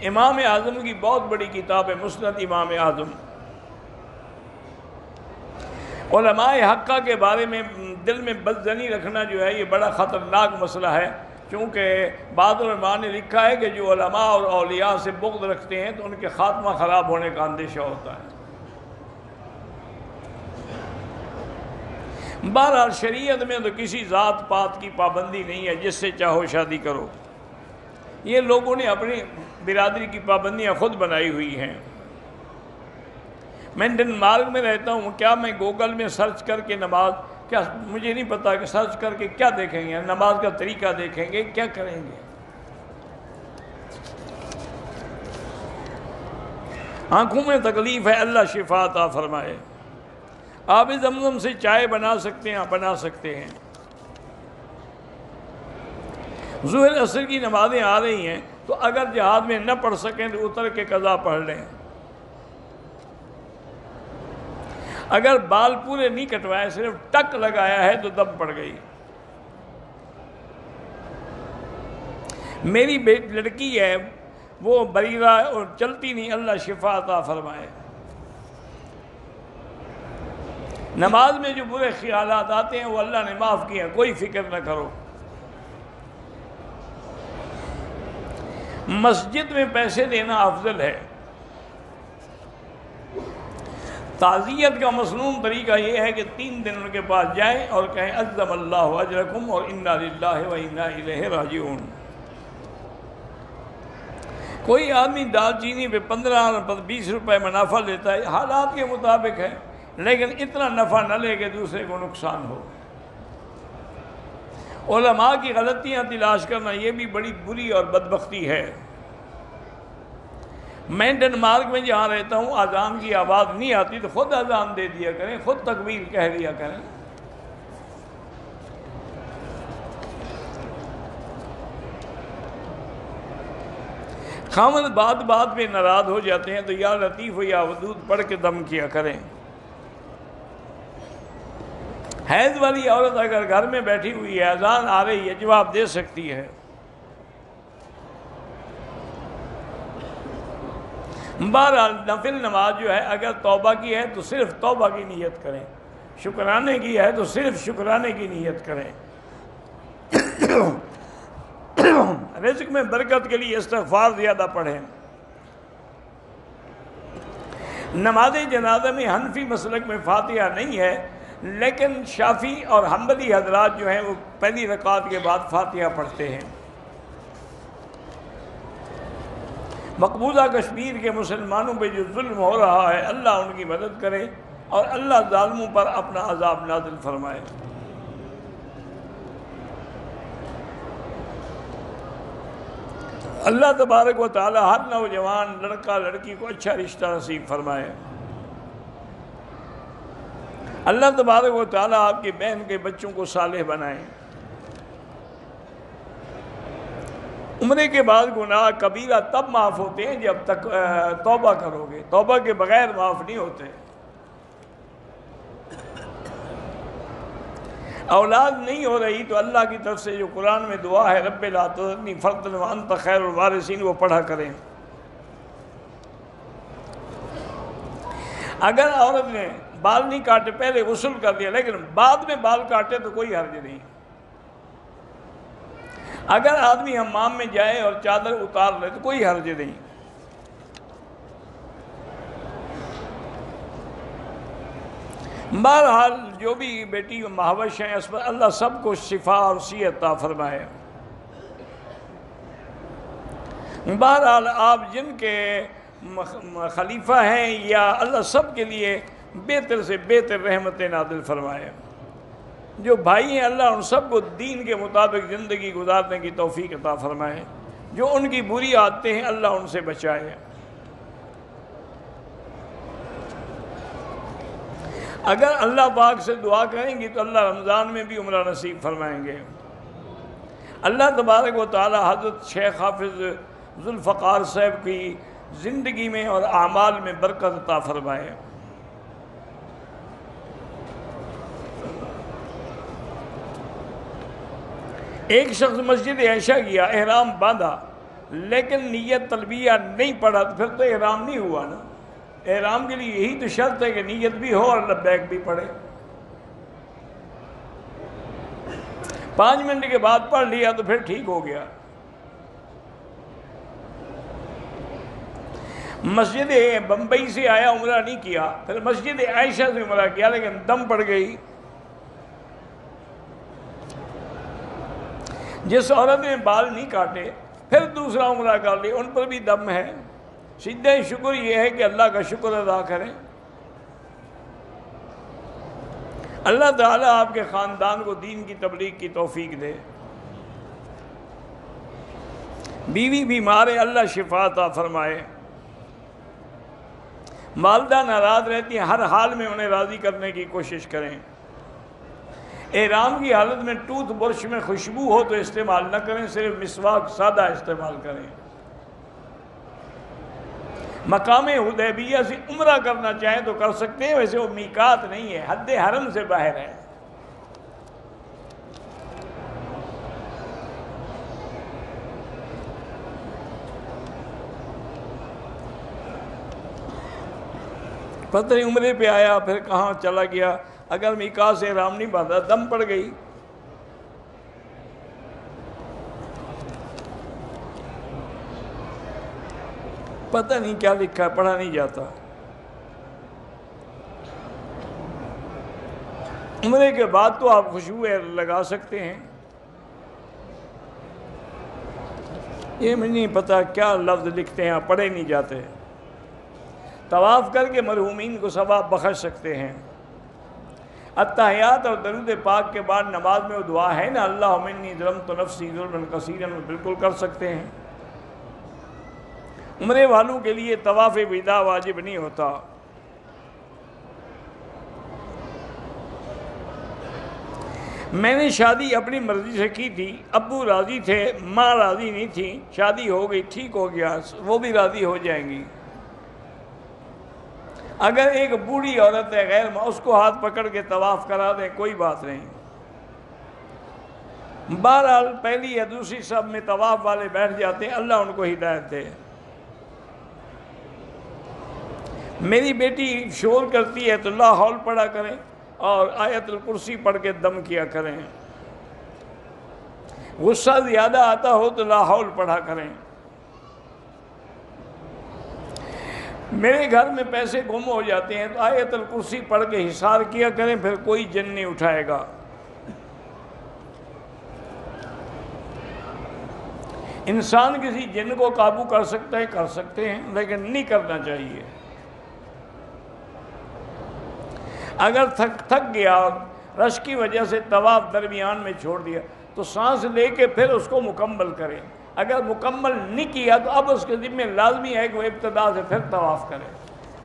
امام اعظم کی بہت بڑی کتاب ہے مسند امام اعظم۔ علماء حقہ کے بارے میں دل میں بدظنی رکھنا جو ہے یہ بڑا خطرناک مسئلہ ہے، چونکہ بعض علماء نے لکھا ہے کہ جو علماء اور اولیاء سے بغض رکھتے ہیں تو ان کے خاتمہ خراب ہونے کا اندیشہ ہوتا ہے۔ بہرحال شریعت میں تو کسی ذات پات کی پابندی نہیں ہے، جس سے چاہو شادی کرو۔ یہ لوگوں نے اپنی برادری کی پابندیاں خود بنائی ہوئی ہیں۔ میں ڈنمارک میں رہتا ہوں، کیا میں گوگل میں سرچ کر کے نماز، کیا مجھے نہیں پتا کہ سرچ کر کے کیا دیکھیں گے، نماز کا طریقہ دیکھیں گے، کیا کریں گے؟ آنکھوں میں تکلیف ہے، اللہ شفا عطا فرمائے۔ آب زمزم سے چائے بنا سکتے ہیں، بنا سکتے ہیں۔ ظہر عصر کی نمازیں آ رہی ہیں تو اگر جہاد میں نہ پڑھ سکیں تو اتر کے قضا پڑھ لیں۔ اگر بال پورے نہیں کٹوائے، صرف ٹک لگایا ہے تو دم پڑ گئی۔ میری لڑکی ہے وہ بریرہ اور چلتی نہیں، اللہ شفا عطا فرمائے۔ نماز میں جو برے خیالات آتے ہیں وہ اللہ نے معاف کیے ہیں، کوئی فکر نہ کرو۔ مسجد میں پیسے دینا افضل ہے۔ تعزیت کا مسنون طریقہ یہ ہے کہ 3 دن ان کے پاس جائیں اور کہیں عظم اللہ اجرکم اور انا للہ و انا الیہ راجعون۔ کوئی آدمی دال چینی پہ 15-20 روپے منافع لیتا ہے، حالات کے مطابق ہے، لیکن اتنا نفع نہ لے کہ دوسرے کو نقصان ہو۔ علماء کی غلطیاں تلاش کرنا یہ بھی بڑی بری اور بدبختی ہے۔ میں ڈنمارک میں جہاں رہتا ہوں اذان کی آواز نہیں آتی تو خود اذان دے دیا کریں، خود تکبیر کہہ دیا کریں۔ خامد بات پہ ناراض ہو جاتے ہیں تو یا لطیف و یا ودود پڑھ کے دم کیا کریں۔ حیض والی عورت اگر گھر میں بیٹھی ہوئی ہے، اذان آ رہی ہے، جواب دے سکتی ہے۔ بہرحال نفل نماز جو ہے اگر توبہ کی ہے تو صرف توبہ کی نیت کریں، شکرانے کی ہے تو صرف شکرانے کی نیت کریں۔ رزق میں برکت کے لیے استغفار زیادہ پڑھیں۔ نماز جنازہ میں حنفی مسلک میں فاتحہ نہیں ہے، لیکن شافعی اور حنبلی حضرات جو ہیں وہ پہلی رکعت کے بعد فاتحہ پڑھتے ہیں۔ مقبوضہ کشمیر کے مسلمانوں پہ جو ظلم ہو رہا ہے، اللہ ان کی مدد کرے اور اللہ ظالموں پر اپنا عذاب نازل فرمائے۔ اللہ تبارک و تعالی ہر نوجوان لڑکا لڑکی کو اچھا رشتہ نصیب فرمائے۔ اللہ تبارک و تعالی آپ کی بہن کے بچوں کو صالح بنائیں۔ عمرے کے بعد گناہ کبیرہ تب معاف ہوتے ہیں جب تک توبہ کرو گے، توبہ کے بغیر معاف نہیں ہوتے۔ اولاد نہیں ہو رہی تو اللہ کی طرف سے جو قرآن میں دعا ہے رب لا تذرنی فردا وانت خیر الوارثین، وہ پڑھا کریں۔ اگر عورت نے بال نہیں کاٹے، پہلے غسل کر دیا لیکن بعد میں بال کاٹے تو کوئی حرج نہیں۔ اگر آدمی حمام میں جائے اور چادر اتار لے تو کوئی حرج نہیں۔ بہرحال جو بھی بیٹی مہوش ہیں اس پر اللہ سب کو شفا اور صحت عطا فرمائے۔ بہرحال آپ جن کے خلیفہ ہیں یا اللہ سب کے لیے بہتر سے بہتر رحمتیں نازل فرمائے۔ جو بھائی ہیں اللہ ان سب کو دین کے مطابق زندگی گزارنے کی توفیق عطا فرمائے۔ جو ان کی بری عادتیں ہیں اللہ ان سے بچائے۔ اگر اللہ پاک سے دعا کریں گی تو اللہ رمضان میں بھی عمرہ نصیب فرمائیں گے۔ اللہ تبارک و تعالی حضرت شیخ حافظ ذوالفقار صاحب کی زندگی میں اور اعمال میں برکت عطا فرمائے۔ ایک شخص مسجد عائشہ گیا، احرام باندھا، لیکن نیت تلبیہ نہیں پڑھا تو پھر تو احرام نہیں ہوا نا۔ احرام کے لیے یہی تو شرط ہے کہ نیت بھی ہو اور لبیک بھی پڑھے۔ 5 منٹ کے بعد پڑھ لیا تو پھر ٹھیک ہو گیا۔ مسجد بمبئی سے آیا، عمرہ نہیں کیا، پھر مسجد عائشہ سے عمرہ کیا لیکن دم پڑ گئی۔ جس عورت نے بال نہیں کاٹے پھر دوسرا عمرہ کر لی، ان پر بھی دم ہے۔ سیدھا شکر یہ ہے کہ اللہ کا شکر ادا کریں۔ اللہ تعالیٰ آپ کے خاندان کو دین کی تبلیغ کی توفیق دے۔ بیوی بیمار ہے، اللہ شفا عطا فرمائے۔ والدہ ناراض رہتی ہیں، ہر حال میں انہیں راضی کرنے کی کوشش کریں۔ احرام کی حالت میں ٹوتھ برش میں خوشبو ہو تو استعمال نہ کریں، صرف مسواک سادہ استعمال کریں۔ مقام حدیبیہ سے عمرہ کرنا چاہیں تو کر سکتے ہیں، ویسے وہ میقات نہیں ہے، حد حرم سے باہر ہے۔ پتہ نہیں عمرے پہ آیا پھر کہاں چلا گیا، اگر میقات سے احرام نہیں باندھا دم پڑ گئی۔ پتہ نہیں کیا لکھا ہے، پڑھا نہیں جاتا۔ عمرے کے بعد تو آپ خوشبو لگا سکتے ہیں۔ یہ مجھے نہیں پتا کیا لفظ لکھتے ہیں، پڑھے نہیں جاتے۔ طواف کر کے مرحومین کو ثواب بخش سکتے ہیں۔ اتحیات اور درود پاک کے بعد نماز میں وہ دعا ہے نا، اللہم انی ظلمت نفسی ظلما کثیرا، بالکل کر سکتے ہیں۔ عمرے والوں کے لیے طواف وداع واجب نہیں ہوتا۔ میں نے شادی اپنی مرضی سے کی تھی، ابو راضی تھے، ماں راضی نہیں تھی، شادی ہو گئی، ٹھیک ہو گیا، وہ بھی راضی ہو جائیں گی۔ اگر ایک بوڑھی عورت ہے غیر ماں، اس کو ہاتھ پکڑ کے طواف کرا دیں، کوئی بات نہیں۔ بہرحال پہلی یا دوسری صف میں طواف والے بیٹھ جاتے ہیں، اللہ ان کو ہدایت دے۔ میری بیٹی شور کرتی ہے تو لا حول پڑھا کریں اور آیت الکرسی پڑھ کے دم کیا کریں۔ غصہ زیادہ آتا ہو تو لا حول پڑھا کریں۔ میرے گھر میں پیسے گم ہو جاتے ہیں تو آیت الکرسی پڑھ کے حصار کیا کریں، پھر کوئی جن نہیں اٹھائے گا۔ انسان کسی جن کو قابو کر سکتا ہے، کر سکتے ہیں، لیکن نہیں کرنا چاہیے۔ اگر تھک گیا اور رش کی وجہ سے طواف درمیان میں چھوڑ دیا تو سانس لے کے پھر اس کو مکمل کریں۔ اگر مکمل نہیں کیا تو اب اس کے ذمہ لازمی ہے کہ وہ ابتدا سے پھر طواف کرے۔